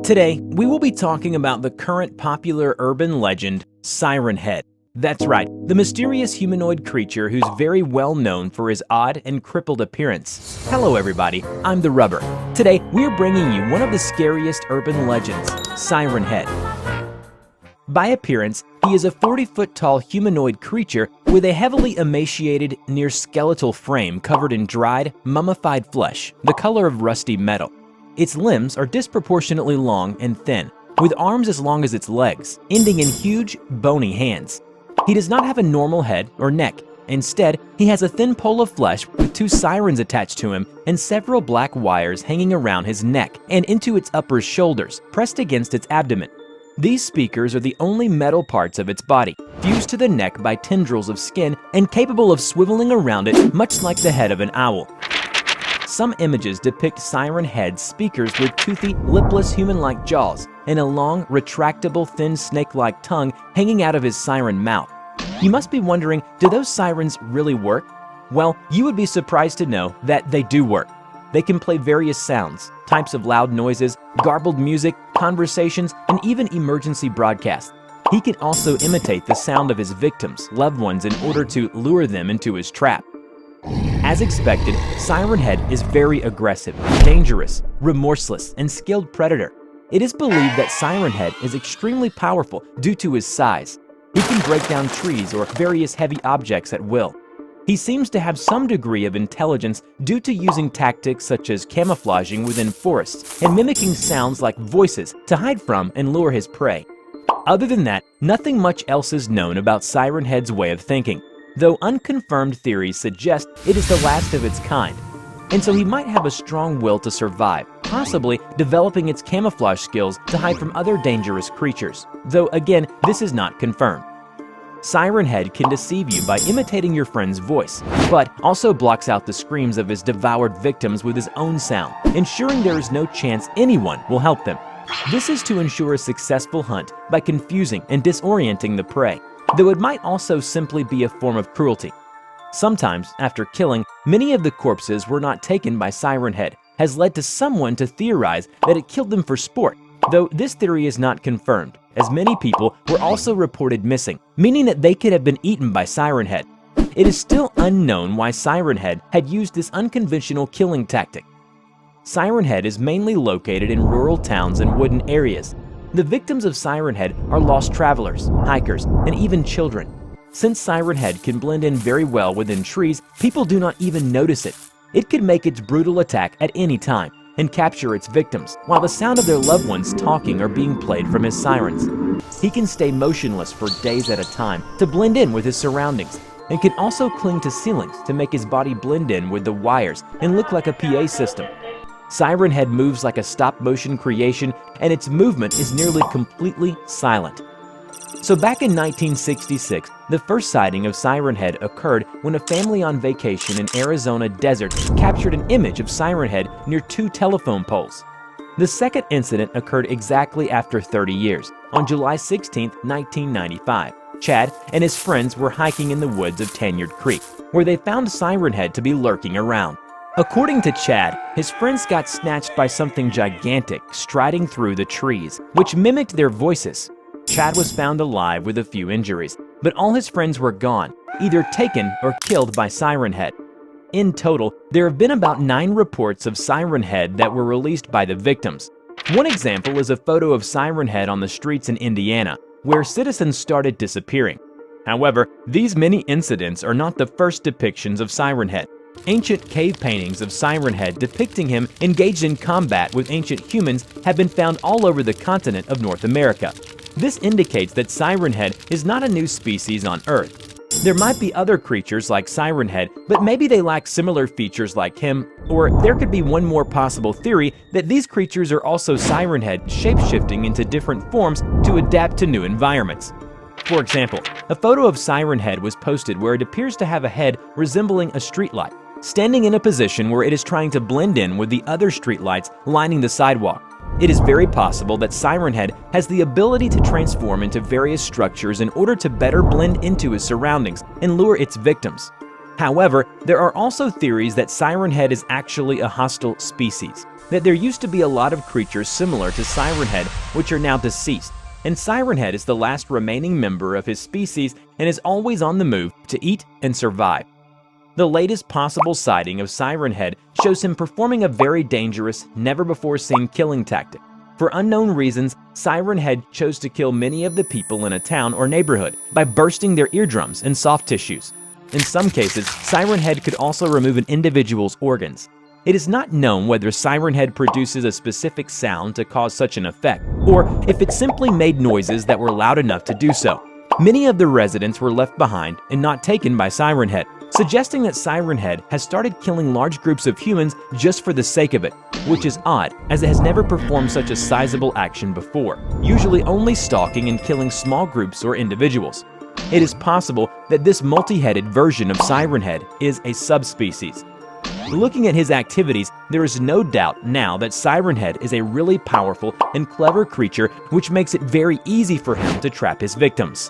Today, we will be talking about the current popular urban legend, Siren Head. That's right, the mysterious humanoid creature who's very well known for his odd and crippled appearance. Hello everybody, I'm TheRubber. Today, we're bringing you one of the scariest urban legends, Siren Head. By appearance, he is a 40-foot tall humanoid creature with a heavily emaciated, near skeletal frame covered in dried, mummified flesh, the color of rusty metal. Its limbs are disproportionately long and thin, with arms as long as its legs, ending in huge, bony hands. He does not have a normal head or neck. Instead, he has a thin pole of flesh with two sirens attached to him and several black wires hanging around his neck and into its upper shoulders, pressed against its abdomen. These speakers are the only metal parts of its body, fused to the neck by tendrils of skin and capable of swiveling around it much like the head of an owl. Some images depict Siren Head speakers with toothy, lipless human-like jaws and a long, retractable, thin snake-like tongue hanging out of his siren mouth. You must be wondering, do those sirens really work? Well, you would be surprised to know that they do work. They can play various sounds, types of loud noises, garbled music, conversations, and even emergency broadcasts. He can also imitate the sound of his victims, loved ones, in order to lure them into his trap. As expected, Siren Head is very aggressive, dangerous, remorseless, and skilled predator. It is believed that Siren Head is extremely powerful due to his size. He can break down trees or various heavy objects at will. He seems to have some degree of intelligence due to using tactics such as camouflaging within forests and mimicking sounds like voices to hide from and lure his prey. Other than that, nothing much else is known about Siren Head's way of thinking, though unconfirmed theories suggest it is the last of its kind. And so he might have a strong will to survive, possibly developing its camouflage skills to hide from other dangerous creatures, though again, this is not confirmed. Siren Head can deceive you by imitating your friend's voice, but also blocks out the screams of his devoured victims with his own sound, ensuring there is no chance anyone will help them. This is to ensure a successful hunt by confusing and disorienting the prey, though it might also simply be a form of cruelty. Sometimes, after killing, many of the corpses were not taken by Siren Head, has led to someone to theorize that it killed them for sport, though this theory is not confirmed, as many people were also reported missing, meaning that they could have been eaten by Siren Head. It is still unknown why Siren Head had used this unconventional killing tactic. Siren Head is mainly located in rural towns and wooded areas. The victims of Siren Head are lost travelers, hikers, and even children. Since Siren Head can blend in very well within trees, people do not even notice it. It could make its brutal attack at any time and capture its victims, while the sound of their loved ones talking are being played from his sirens. He can stay motionless for days at a time to blend in with his surroundings, and can also cling to ceilings to make his body blend in with the wires and look like a PA system. Siren Head moves like a stop-motion creation, and its movement is nearly completely silent. So back in 1966, the first sighting of Siren Head occurred when a family on vacation in Arizona desert captured an image of Siren Head near two telephone poles. The second incident occurred exactly after 30 years, on July 16, 1995. Chad and his friends were hiking in the woods of Tanyard Creek, where they found Siren Head to be lurking around. According to Chad, his friends got snatched by something gigantic striding through the trees, which mimicked their voices. Chad was found alive with a few injuries, but all his friends were gone, either taken or killed by Siren Head. In total, there have been about 9 reports of Siren Head that were released by the victims. One example is a photo of Siren Head on the streets in Indiana, where citizens started disappearing. However, these many incidents are not the first depictions of Siren Head. Ancient cave paintings of Siren Head depicting him engaged in combat with ancient humans have been found all over the continent of North America. This indicates that Siren Head is not a new species on Earth. There might be other creatures like Siren Head, but maybe they lack similar features like him, or there could be one more possible theory that these creatures are also Siren Head shape-shifting into different forms to adapt to new environments. For example, a photo of Siren Head was posted where it appears to have a head resembling a streetlight, standing in a position where it is trying to blend in with the other streetlights lining the sidewalk. It is very possible that Siren Head has the ability to transform into various structures in order to better blend into his surroundings and lure its victims. However, there are also theories that Siren Head is actually a hostile species, that there used to be a lot of creatures similar to Siren Head which are now deceased, and Siren Head is the last remaining member of his species and is always on the move to eat and survive. The latest possible sighting of Siren Head shows him performing a very dangerous, never-before-seen killing tactic. For unknown reasons, Siren Head chose to kill many of the people in a town or neighborhood by bursting their eardrums and soft tissues. In some cases, Siren Head could also remove an individual's organs. It is not known whether Siren Head produces a specific sound to cause such an effect, or if it simply made noises that were loud enough to do so. Many of the residents were left behind and not taken by Siren Head, suggesting that Siren Head has started killing large groups of humans just for the sake of it, which is odd as it has never performed such a sizable action before, usually only stalking and killing small groups or individuals. It is possible that this multi-headed version of Siren Head is a subspecies. Looking at his activities, there is no doubt now that Siren Head is a really powerful and clever creature, which makes it very easy for him to trap his victims.